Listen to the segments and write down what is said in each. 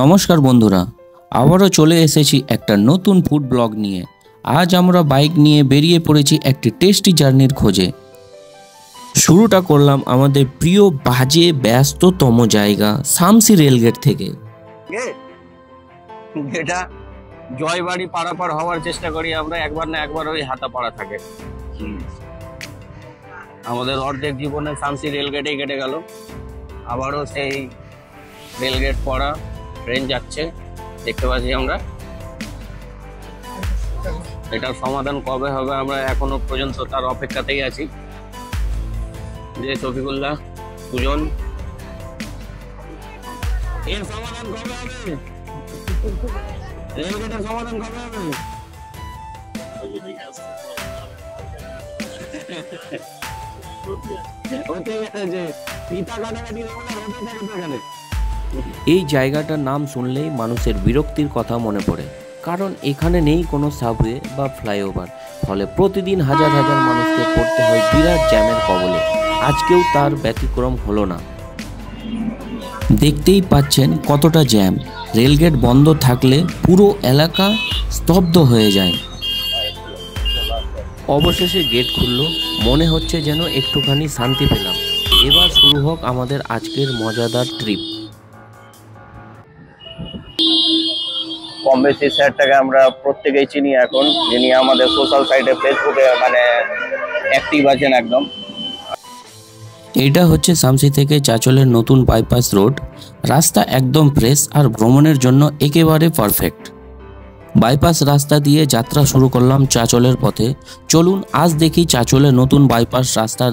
নমস্কার বন্ধুরা, আবারও চলে এসেছি একটা নতুন ফুড ব্লগ নিয়ে। আজ আমরা বাইক নিয়ে বেরিয়ে পড়েছি একটি টেস্টি জার্নির খোঁজে। শুরুটা করলাম আমাদের প্রিয় বাজে ব্যস্ততম জায়গা শামসি রেলগেট থেকে। এটা জয়বাড়ি পারাপার হওয়ার চেষ্টা করি আমরা, একবার না একবার ওই হাতাপাড়া থাকে। আমাদের অর্ধেক জীবনে শামসি রেলগেটেই কেটে গেল। আবারও সেই রেলগেট পড়া, ট্রেন যাচ্ছে দেখতে পাচ্ছি আমরা। এটার সমাধান কবে হবে আমরা এখনো পর্যন্ত তার অপেক্ষাতেই আছি। যে শফিকুল্লাহ সুজন, এর সমাধান কবে হবে? রেলগেটের সমাধান কবে হবে? এই জায়গাটার নাম শুনলেই মানুষের বিরক্তির কথা মনে পড়ে, কারণ এখানে নেই কোনো সাবওয়ে বা ফ্লাইওভার, ফলে প্রতিদিন হাজার হাজার মানুষকে পড়তে হয় বিরাট জ্যামের কবলে। আজকেও তার ব্যতিক্রম হলো না। দেখতেই পাচ্ছেন কতটা জ্যাম। রেলগেট বন্ধ থাকলে পুরো এলাকা স্তব্ধ হয়ে যায়। অবশেষে গেট খুলল, মনে হচ্ছে যেন একটুখানি শান্তি পেলাম। এবার শুরু হোক আমাদের আজকের মজাদার ট্রিপ। কম বেশি স্যারটাকে আমরা প্রত্যেকেই চিনি এখন, যিনি আমাদের সোশ্যাল সাইটে ফেসবুকে অ্যাক্টিভ আছেন একদম। এটা হচ্ছে শামসি থেকে চাচলের নতুন বাইপাস রোড। রাস্তা একদম ফ্রেশ আর ভ্রমণের জন্য একেবারে পারফেক্ট। বাইপাস রাস্তা দিয়ে যাত্রা শুরু করলাম চাচলের পথে। চলুন আজ দেখি চাচলের নতুন বাইপাস রাস্তা।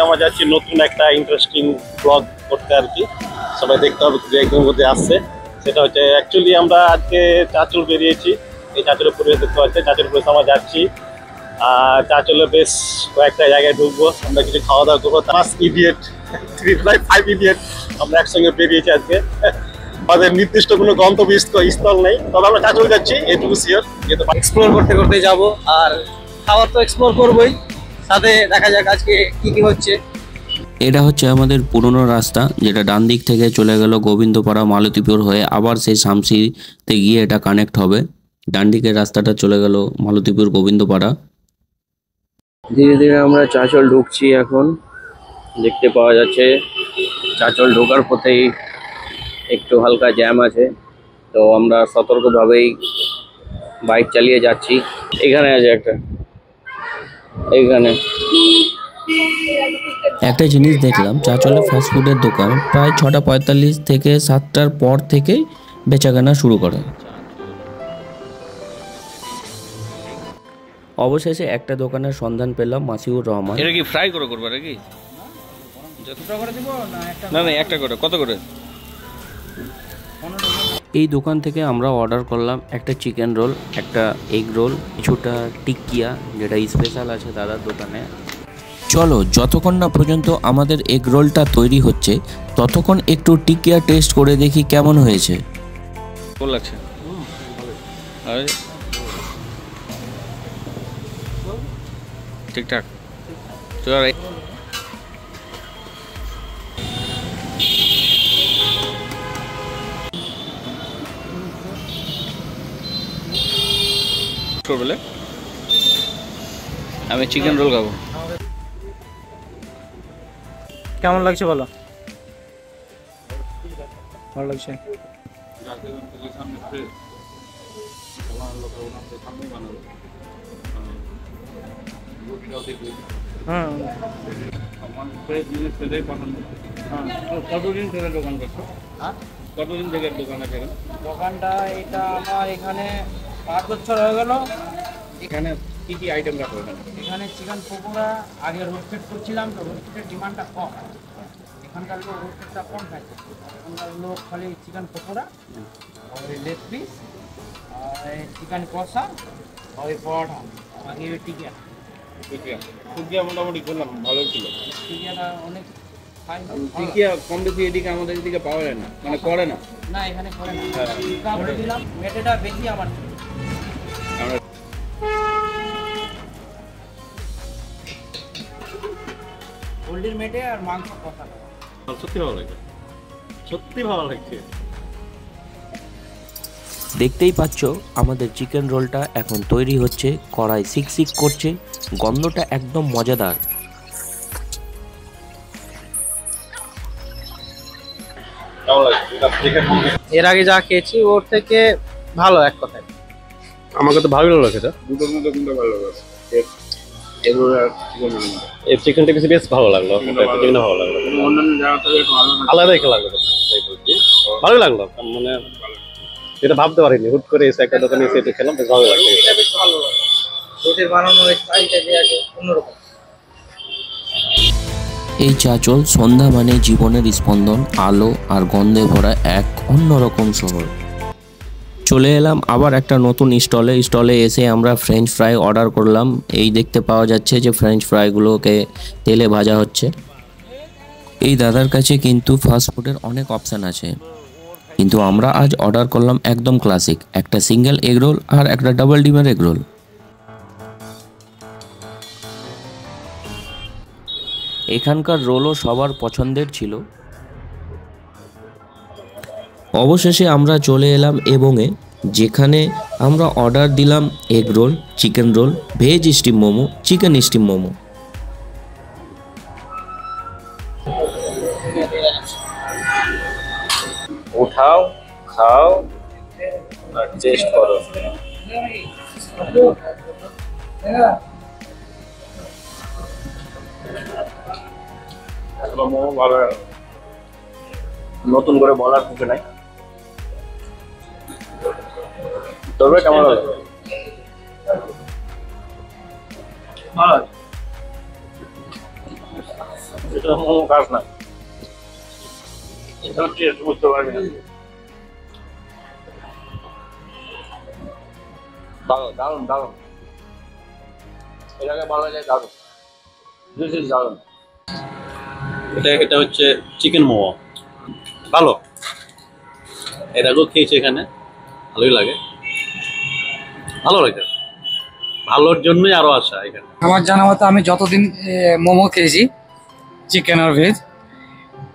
আমরা যাচ্ছি নতুন একটা ইন্টারেস্টিং ব্লগ করতে আর কি। সবাই দেখতে হবে একদম মধ্যে আসছে। সেটা হচ্ছে অ্যাকচুয়ালি আমরা আজকে চাচল বেরিয়েছি। এই চাচলের পরিবেশ দেখতে পাচ্ছি, চাচলের পরিবেশ আমরা যাচ্ছি। আর চাচলে বেশ কয়েকটা জায়গায় ঢুকবো, আমরা কিছু খাওয়া দাওয়া করবো। 5 ইডিয়েট আমরা একসঙ্গে বেরিয়েছি আজকে। আমাদের নির্দিষ্ট কোনো গন্তব্য স্থল নেই, তবে আমরা চাচল যাচ্ছি এটুকু শিওর। এক্সপ্লোর করতে করতে যাব, আর খাবার তো এক্সপ্লোর করবোই, সাথে দেখা যাক আজকে কি কি হচ্ছে। এটা হচ্ছে আমাদের পুরনো রাস্তা, যেটা ডান দিক থেকে চলে গেল গোবিন্দপাড়া মালতীপুর হয়ে, আবার সেই শামসিতে গিয়ে এটা কানেক্ট হবে। ডান দিকের রাস্তাটা চলে গেল মালতীপুর গোবিন্দপাড়া। ধীরে ধীরে আমরা চাচল ঢুকছি। এখন দেখতে পাওয়া যাচ্ছে চাচল ঢোকার পথেই একটু হালকা জ্যাম আছে, তো আমরা সতর্কভাবেই বাইক চালিয়ে যাচ্ছি। এখানে আছে এইখানে একটা জিনিস দেখলাম, চাচলে ফাস্টফুডের দোকান প্রায় 6:45 থেকে 7টার পর থেকে বেচাকেনা শুরু করে। অবশেষে একটা দোকানের সন্ধান পেলাম, মাসিউর রহমান। এটা কি ফ্রাই করে করবে নাকি? যতটা করে দিব না একটা করে? কত করে? এই দোকান থেকে আমরা অর্ডার করলাম একটা চিকেন রোল, একটা এগ রোল, কিছুটা টিক্কিয়া, যেটা স্পেশাল আছে দাদার দোকানে। চলো, যতক্ষণ না পর্যন্ত আমাদের এগ রোলটা তৈরি হচ্ছে ততক্ষণ একটু টিক্কিয়া টেস্ট করে দেখি কেমন হয়েছে। কেমন লাগছে? ঠিকঠাক। বলে আমি চিকেন রোল খাবো। কেমন লাগছে বলো? ভালো লাগছে। কতদিন থেকে দোকান করছো? কতদিন থেকে দোকান আছে? দোকানটা এটা আমার এখানে 5 বছর হয়ে গেল। এখানে কি কি আইটেম রাখো? এখানে চিকেন পকোড়া, আগে রোস্টেড করছিলাম, তো রোস্টেডের ডিমান্ডটা কম। এখানকার লোক রোস্টেডটা কম খাচ্ছে, এখানকার লোক খালি চিকেন পকোড়া, ওই লেগ পিস, আর চিকেন কষা, ওই পরোটা, বাকি ওই টিকিয়া। টিকিয়া মোটামুটি করলাম, ভালো ছিল। টিকিয়াটা অনেক খাই। টিকিয়া কম বেশি এদিকে আমাদের এদিকে পাওয়া যায় না, মানে করে না। না, এখানে করে না। টিকা বলে দিলাম, মেটেটা বেশি আমার ছিল। পোলট্রির মেটে আর মাংস কষা। সত্যি ভালো লাগছে, সত্যি ভালো লাগছে। দেখতেই পাচ্ছ আমাদের চিকেন রোলটা এখন তৈরি হচ্ছে, কড়াই সিক করছে, গন্ধটা একদম মজাদার। কেমন লাগছে? এর আগে যা খেয়েছি ওর থেকে ভালো এক কথায়। আমাকে তো ভালো লাগছে এটা। দুটোর মধ্যে কোনটা ভালো লাগছে? এই চিকেনটা বেশ ভালো লাগলো, চিকেনটা ভালো লাগলো, অন্যান্য জায়গা থেকে একটু ভালো লাগে। আলাদাই খেলা লাগলো, ভালো লাগলো। মানে যেটা ভাবতে পারিনি, হুট করে এসে একটা দোকানে এসে এটা খেলাম, বেশ ভালো লাগছে। এটা বেশ ভালো লাগে, রোটের বানানোর স্টাইলটা যে আগে অন্যরকম। এই চাঁচল সন্ধ্যা মানে জীবনের স্পন্দন, আলো আর গন্ধে ভরা এক অন্যরকম শহর। চলে এলাম আবার একটা নতুন স্টলে এসে আমরা ফ্রেঞ্চ ফ্রাই অর্ডার করলাম। এই দেখতে পাওয়া যাচ্ছে যে ফ্রেঞ্চ ফ্রাইগুলোকে তেলে ভাজা হচ্ছে। এই দাদার কাছে কিন্তু ফাস্টফুডের অনেক অপশান আছে, কিন্তু আমরা আজ অর্ডার করলাম একদম ক্লাসিক, একটা সিঙ্গেল এগ রোল আর একটা ডাবল ডিমের এগ রোল। এখানকার রোলও সবার পছন্দের ছিল। অবশেষে আমরা চলে এলাম এবংয়ে, যেখানে আমরা অর্ডার দিলাম egg roll, chicken roll, veg steam momo, chicken steam momo. উঠাও, খাও আর টেস্ট করো। মোমো ভালো লাগে। নতুন করে বলার কিছু নাই। তবে কেমন হলো? ভালো আছে। এটা মোমো কাজ না, এটা টেস্ট বুঝতে পারবি না। দারুন দারুন দারুন, এটাকে বলা যায় দারুন। দিস ইজ দারুন। এটা হচ্ছে চিকেন মোমো, ভালো। এর আগেও খেয়েছি এখানে, ভালোই লাগে, ভালো লাগে। ভালোর জন্যই আরো আসা এখানে। আমার জানা মতো আমি যতদিন মোমো খেয়েছি, চিকেন আর ভেজ,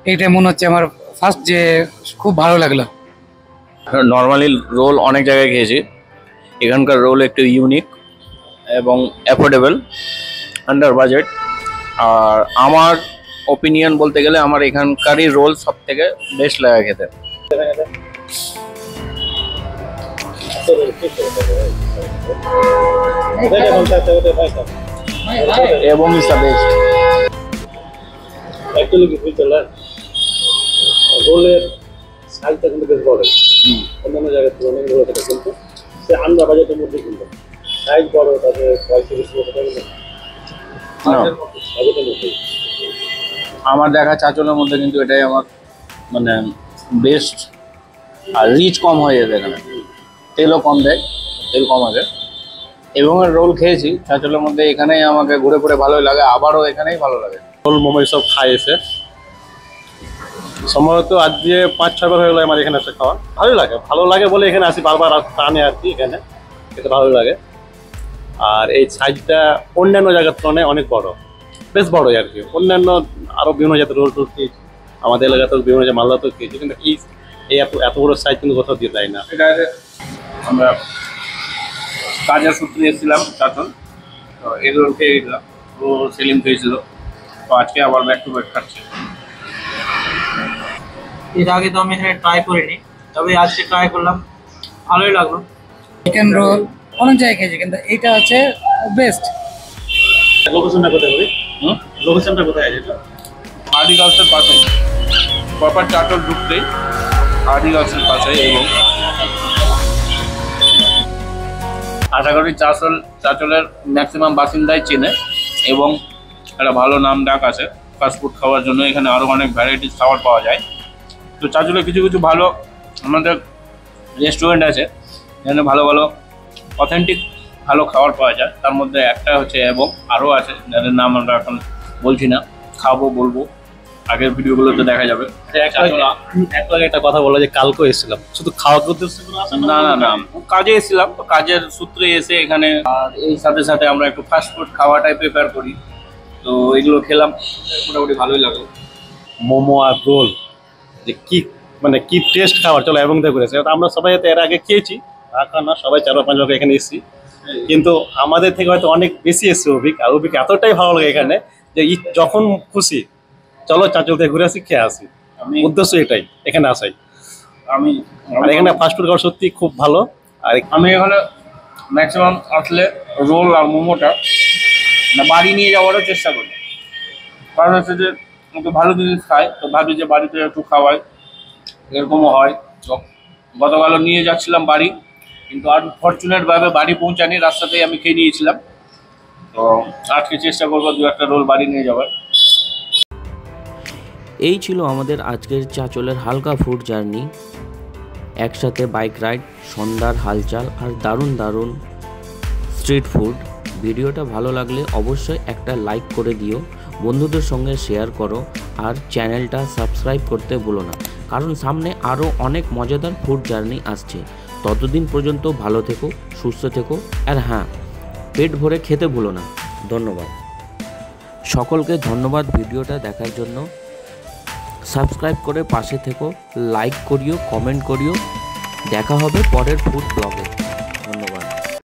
এইটা মনে হচ্ছে আমার ফার্স্ট যে খুব ভালো লাগলো। নর্মালি রোল অনেক জায়গায় খেয়েছি, এখানকার রোল একটু ইউনিক এবং অ্যাফোর্ডেবল, আন্ডার বাজেট। আর আমার ওপিনিয়ন বলতে গেলে আমার এখানকারই রোল সব থেকে বেস্ট লাগে খেতে। এবং ইজ দ্য বেস্ট। অ্যাকচুয়ালি কি বুঝতে পারলেন, রোলের সাইজটা কিন্তু বেশ বড়, অন্যান্য জায়গার তুলনায় রোল এটা কিন্তু সে আন্ডার বাজেটের মধ্যে কিন্তু সাইজ বড়, তাদের পয়সা বেশি বাজেটের মধ্যে। আমার দেখা চাঁচলের মধ্যে কিন্তু এটাই আমার মানে বেস্ট। আর রিচ কম হয়ে যেত এখানে, তেলও কম দেয়, তেল কম আছে। এবং রোল খেয়েছি চাঁচলের মধ্যে, এখানেই আমাকে ঘুরে ঘুরে ভালোই লাগে, আবারও এখানেই ভালো লাগে। রোল মোমো সব খাই এসে সম্ভবত আজ দিয়ে 5-6 বার হয়ে গেলো আমার এখানে এসে খাওয়া। ভালো লাগে বলে এখানে আসি বারবার, টানে আর কি এখানে খেতে ভালো লাগে। আর এই সাইজটা অন্যান্য জায়গার তুলনায় অনেক বড়, বেশ বড় আর কি। অন্যান্য আরো বিভিন্ন জাতের রোল টোল খেয়েছি, আমাদের এলাকাতেও বিভিন্ন জায়গায় মালদাতেও খেয়েছি, কিন্তু এই এত বড় সাইজ কিন্তু কোথাও দিয়ে দেয় না। এটা আমরা কাজের সূত্রে এসেছিলাম চাঁচল, তো এগুলো খেয়ে গেছিলাম। তো সেলিম খেয়েছিল, তো আজকে আবার ব্যাক টু ব্যাক খাচ্ছে। এর আগে তো আমি এখানে ট্রাই করিনি, তবে আজকে ট্রাই করলাম, ভালোই লাগলো। চিকেন রোল অনেক জায়গায় খেয়েছি, কিন্তু এইটা হচ্ছে বেস্ট। লোকেশনটা কোথায় হবে? লোকেশনটা কোথায় আছে এটা? আরডি গার্লসের পাশে, প্রপার চাঁচল ঢুকতেই আরডি গার্লসের পাশে। এবং আশা করি চাঁচলের ম্যাক্সিমাম বাসিন্দাই চেনে এবং একটা ভালো নাম ডাক আছে ফাস্টফুড খাওয়ার জন্য। এখানে আরও অনেক ভ্যারাইটিস খাবার পাওয়া যায়। তো চাঁচলে কিছু কিছু ভালো আমাদের রেস্টুরেন্ট আছে, এখানে ভালো ভালো অথেন্টিক ভালো খাবার পাওয়া যায়। তার মধ্যে একটা হচ্ছে, এবং আরও আছে যাদের নাম আমরা এখন বলছি না, খাবো বলবো, আগের ভিডিওগুলোতে দেখা যাবে। একটা কথা বলা যে কালকেও এসেছিলাম, শুধু খাওয়া করতে না না না, কাজে এসেছিলাম, তো কাজের সূত্রে এসে এখানে। আর এই সাথে সাথে আমরা একটু ফাস্টফুড খাওয়াটাই প্রিফার করি। তো এগুলো খেলাম, মোটামুটি ভালোই লাগলো। মোমো আর রোল যে কি মানে কি টেস্ট খাবার, চলো এবং করেছে আমরা সবাই হয়তো এর আগে খেয়েছি, না সবাই 4-5 লোক এখানে এসেছি, কিন্তু আমাদের থেকে হয়তো অনেক বেশি এসছে অভিক। আর অভিক এতটাই ভালো লাগে এখানে যে যখন খুশি চলো চাঁচল থেকে ঘুরে আসি, খেয়ে আসি, উদ্দেশ্য এটাই এখানে আসাই। আর এখানে ফাস্টফুড খাবার সত্যি খুব ভালো। আর আমি এখানে ম্যাক্সিমাম আসলে রোল আর মোমোটা বাড়ি নিয়ে যাওয়ারও চেষ্টা করি, কারণ হচ্ছে যে একটু ভালো জিনিস খাই তো ভাবি যে বাড়িতে একটু খাওয়াই, এরকমও হয়। তো গতকালও নিয়ে যাচ্ছিলাম বাড়ি, কিন্তু আনফর্চুনেটভাবে বাড়ি পৌঁছানি, রাস্তাতেই আমি খেয়ে নিয়েছিলাম। তো আজকে চেষ্টা করবো 2-1টা রোল বাড়ি নিয়ে যাওয়ার। এই ছিল আমাদের আজকের চাঁচলের হালকা ফুড জার্নি, একসাথে বাইক রাইড, সন্ধ্যার হালচাল আর দারুণ দারুণ স্ট্রিট ফুড। ভিডিওটা ভালো লাগলে অবশ্যই একটা লাইক করে দিও, বন্ধুদের সঙ্গে শেয়ার করো, আর চ্যানেলটা সাবস্ক্রাইব করতে ভুলো না, কারণ সামনে আরও অনেক মজাদার ফুড জার্নি আসছে। ততদিন পর্যন্ত ভালো থেকো, সুস্থ থেকো, আর হ্যাঁ, পেট ভরে খেতে ভুলো না। ধন্যবাদ সকলকে, ধন্যবাদ ভিডিওটা দেখার জন্য। সাবস্ক্রাইব করে পাশে থেকো, লাইক করিও, কমেন্ট করিও। দেখা হবে পরের ফুড ব্লগে।